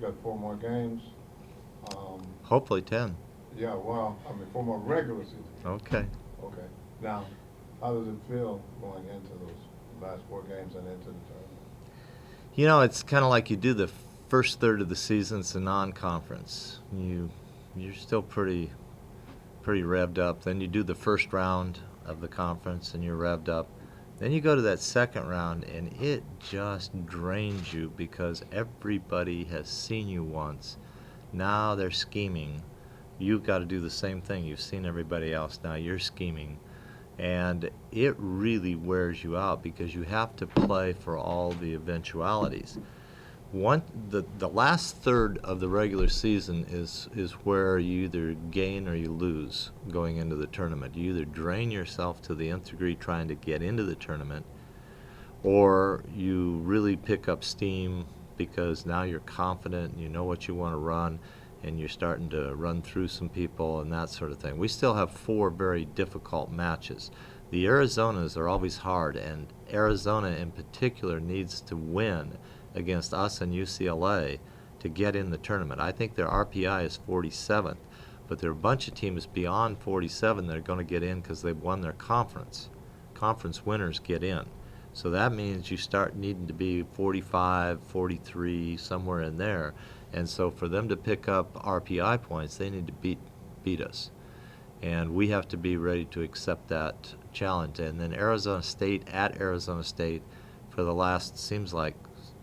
you got 4 more games. Hopefully 10. Yeah, well, I mean, 4 more regular season. Okay. Okay. Now, how does it feel going into those last 4 games and into the tournament? You know, it's kind of like you do the first third of the season. It's a non-conference. You're still pretty revved up. Then you do the first round of the conference, and you're revved up. Then you go to that second round, and it just drains you because everybody has seen you once. Now they're scheming. You've got to do the same thing. You've seen everybody else. Now you're scheming. And it really wears you out because you have to play for all the eventualities. The last third of the regular season is where you either gain or you lose going into the tournament. You either drain yourself to the nth degree trying to get into the tournament, or you really pick up steam because now you're confident and you know what you want to run, and you're starting to run through some people and that sort of thing. We still have 4 very difficult matches. The Arizonas are always hard, and Arizona in particular needs to win against us and UCLA to get in the tournament. I think their RPI is 47th, but there are a bunch of teams beyond 47 that are going to get in because they've won their conference. Conference winners get in. So that means you start needing to be 45, 43, somewhere in there. And so for them to pick up RPI points, they need to beat us. And we have to be ready to accept that challenge. And then Arizona State at Arizona State for the last, seems like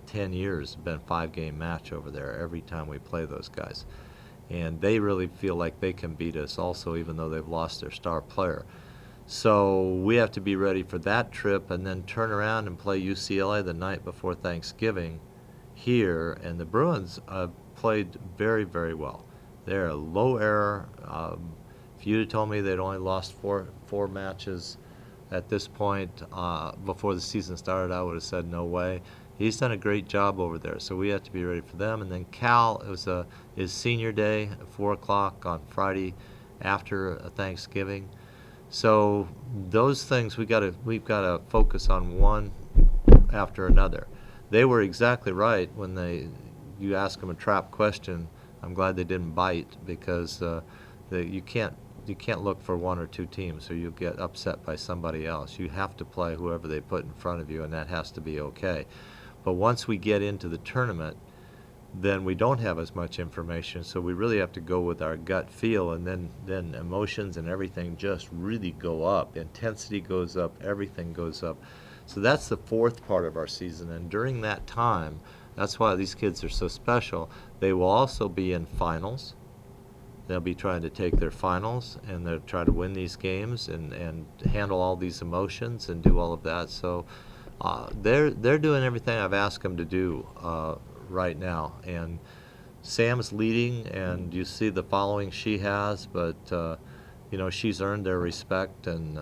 10 years, has been a 5-game match over there every time we play those guys. And they really feel like they can beat us also, even though they've lost their star player. So we have to be ready for that trip and then turn around and play UCLA the night before Thanksgiving here. And the Bruins played very, very well. They're a low error. If you'd have told me they'd only lost four matches at this point before the season started, I would have said no way. He's done a great job over there, so we have to be ready for them. And then Cal, it was his senior day at 4 o'clock on Friday after Thanksgiving. So those things we've got to focus on one after another. They were exactly right when you ask them a trap question. I'm glad they didn't bite because you can't look for 1 or 2 teams or you'll get upset by somebody else. You have to play whoever they put in front of you, and that has to be okay. But once we get into the tournament, then we don't have as much information, so we really have to go with our gut feel, and then emotions and everything just really go up. Intensity goes up, everything goes up. So that's the fourth part of our season, and during that time, that's why these kids are so special. They will also be in finals. They'll be trying to take their finals, and they'll try to win these games and handle all these emotions and do all of that. So they're doing everything I've asked them to do right now. And Sam's leading, and you see the following she has, but she's earned their respect. And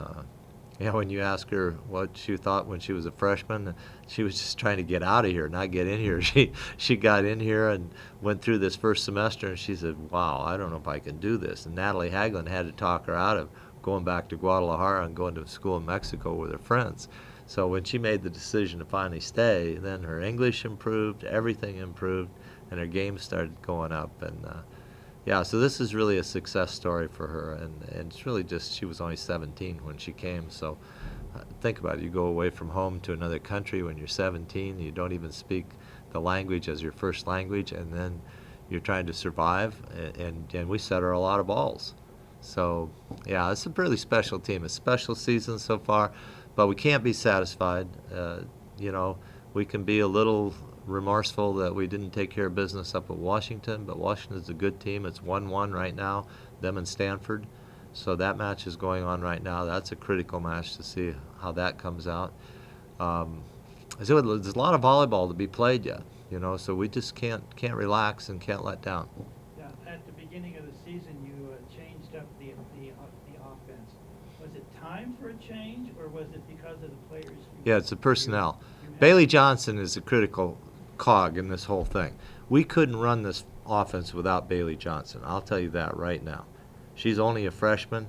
when you ask her what she thought when she was a freshman, she was just trying to get out of here, not get in here. She got in here and went through this first semester, and she said, "Wow, I don't know if I can do this." And Natalie Haglund had to talk her out of going back to Guadalajara and going to school in Mexico with her friends. So when she made the decision to finally stay, then her English improved, everything improved, and her game started going up. And so this is really a success story for her. And it's really just, she was only 17 when she came. So think about it. You go away from home to another country when you're 17, you don't even speak the language as your first language, and then you're trying to survive. And we set her a lot of balls. So, it's a really special team. A special season so far. But we can't be satisfied. We can be a little remorseful that we didn't take care of business up at Washington, but Washington's a good team. It's 1-1 right now, them and Stanford. So that match is going on right now. That's a critical match to see how that comes out. So there's a lot of volleyball to be played yet, so we just can't relax and can't let down. Yeah, at the beginning of the season, you changed up the offense. Was it time for a change, or was it because of the players? Yeah, it's the personnel. Bailey Johnson is a critical cog in this whole thing. We couldn't run this offense without Bailey Johnson. I'll tell you that right now. She's only a freshman,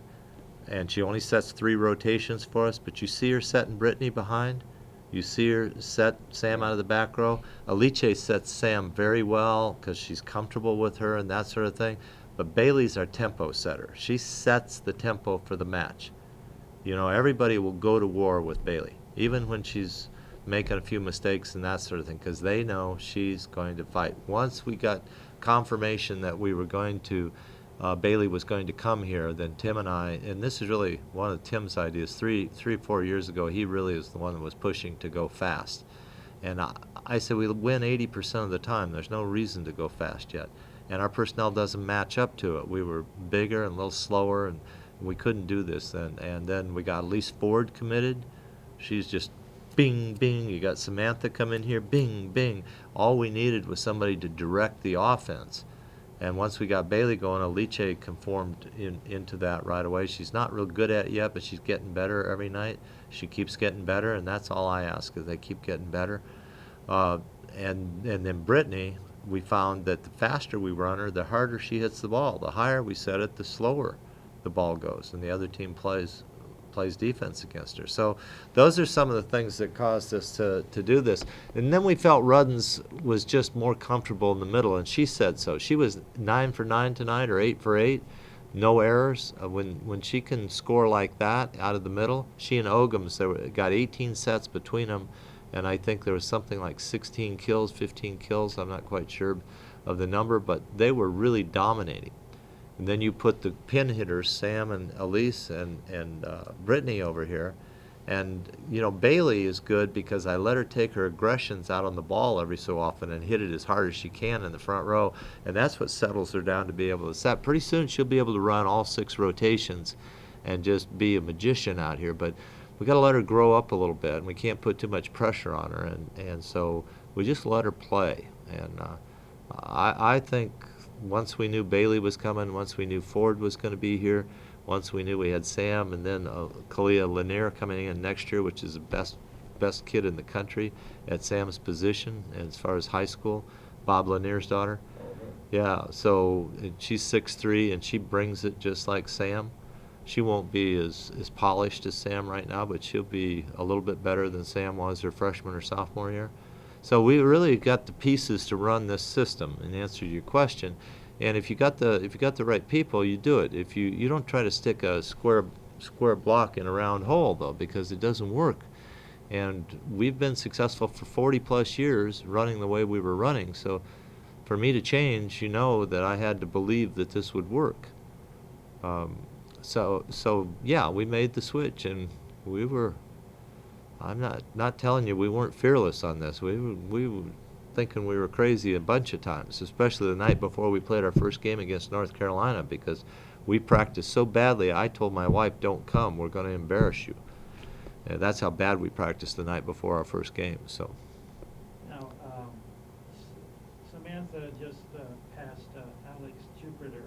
and she only sets 3 rotations for us, but you see her setting Brittany behind. You see her set Sam out of the back row. Alice sets Sam very well because she's comfortable with her and that sort of thing. But Bailey's our tempo setter. She sets the tempo for the match. You know, everybody will go to war with Bailey, even when she's making a few mistakes and that sort of thing, because they know she's going to fight. Once we got confirmation that we were going to, Bailey was going to come here, then Tim and I, and this is really one of Tim's ideas, three or 4 years ago, he really is the one that was pushing to go fast. And I said, we win 80% of the time. There's no reason to go fast yet. And our personnel doesn't match up to it. We were bigger and a little slower, and we couldn't do this then. And then we got Elise Ford committed. She's just bing, bing. You got Samantha come in here, bing, bing. All we needed was somebody to direct the offense. And once we got Bailey going, Alice conformed into that right away. She's not real good at it yet, but she's getting better every night. She keeps getting better, and that's all I ask, is they keep getting better. And then Brittany, we found that the faster we run her, the harder she hits the ball. The higher we set it, the slower the ball goes, and the other team plays defense against her. So those are some of the things that caused us to do this. And then we felt Ruddens was just more comfortable in the middle, and she said so. She was 9 for 9 tonight, or 8 for 8. No errors. When she can score like that out of the middle, she and Ogums, got 18 sets between them, and I think there was something like 16 kills, 15 kills, I'm not quite sure of the number, but they were really dominating. And then you put the pin hitters, Sam and Elise and Brittany over here. And, you know, Bailey is good because I let her take her aggressions out on the ball every so often and hit it as hard as she can in the front row. And that's what settles her down to be able to set. Pretty soon she'll be able to run all 6 rotations and just be a magician out here. But we got to let her grow up a little bit, and we can't put too much pressure on her. And so we just let her play. And I think once we knew Bailey was coming, once we knew Ford was going to be here, once we knew we had Sam, and then Kalia Lanier coming in next year, which is the best kid in the country at Sam's position as far as high school, Bob Lanier's daughter. Yeah, so she's 6'3", and she brings it just like Sam. She won't be as polished as Sam right now, but she'll be a little bit better than Sam was her freshman or sophomore year. So we really got the pieces to run this system, in answer to your question. And if you got the right people, you do it. If you don't try to stick a square block in a round hole, though, because it doesn't work. And we've been successful for 40 plus years running the way we were running. So for me to change, you know that I had to believe that this would work. So yeah, we made the switch, and we were. I'm not telling you we weren't fearless on this. We were thinking we were crazy a bunch of times, especially the night before we played our first game against North Carolina, because we practiced so badly. I told my wife, "Don't come. We're going to embarrass you." And that's how bad we practiced the night before our first game. So. Now, Samantha just passed Alex Jupiter.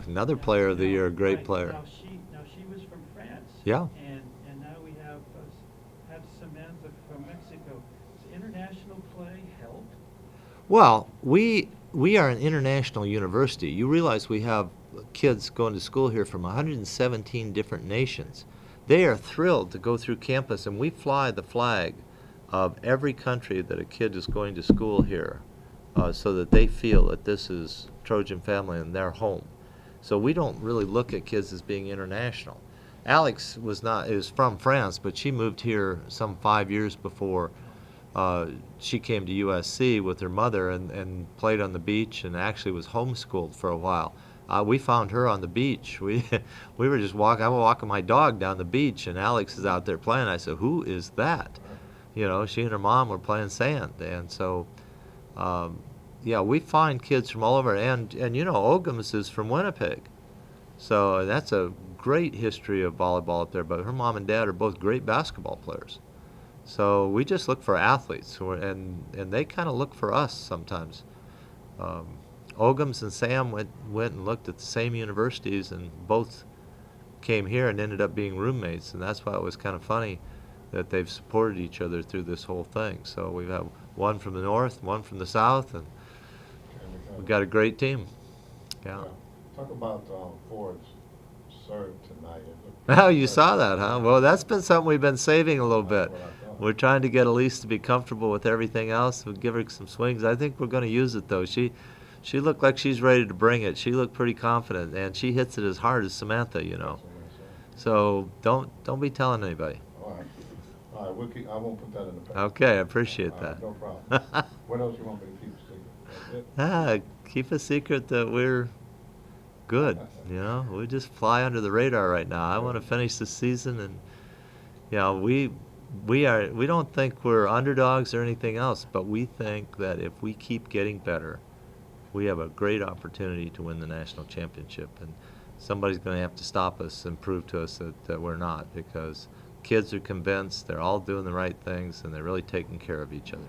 Another player of the year, a great right. player. Now she was from France. Yeah. And now we have Samantha from Mexico. Does international play help? Well, we are an international university. You realize we have kids going to school here from 117 different nations. They are thrilled to go through campus, and we fly the flag of every country that a kid is going to school here, so that they feel that this is Trojan family and their home. So we don't really look at kids as being international. Alex is from France, but she moved here some 5 years before she came to USC with her mother and played on the beach, and actually was homeschooled for a while. We found her on the beach. We were just walking. I was walking my dog down the beach, and Alex is out there playing. I said, "Who is that?" You know, she and her mom were playing sand, and so yeah, we find kids from all over. And you know, Ogums is from Winnipeg, so that's a great history of volleyball up there. But her mom and dad are both great basketball players. So we just look for athletes, and they kind of look for us sometimes. Ogums and Sam went and looked at the same universities, and both came here and ended up being roommates, and that's why it was kind of funny that they've supported each other through this whole thing. So we have one from the north, one from the south, and we've got a great team. Yeah. Talk about Ford's serve tonight. Oh, you saw that, huh? Well, that's been something we've been saving a little bit. We're trying to get Elise to be comfortable with everything else. We'll give her some swings. I think we're going to use it, though. She looked like she's ready to bring it. She looked pretty confident, and she hits it as hard as Samantha, you know. That's what I'm saying. So don't be telling anybody. All right. All right, I won't put that in the paper. Okay, I appreciate All that. right, no problem. What else you want me to keep secret? That's it? Keep a secret that we're good. You know, we just fly under the radar right now. I want to finish the season, and you know, we don't think we're underdogs or anything else, but we think that if we keep getting better, we have a great opportunity to win the national championship. And somebody's going to have to stop us and prove to us that we're not, because kids are convinced, they're all doing the right things, and they're really taking care of each other.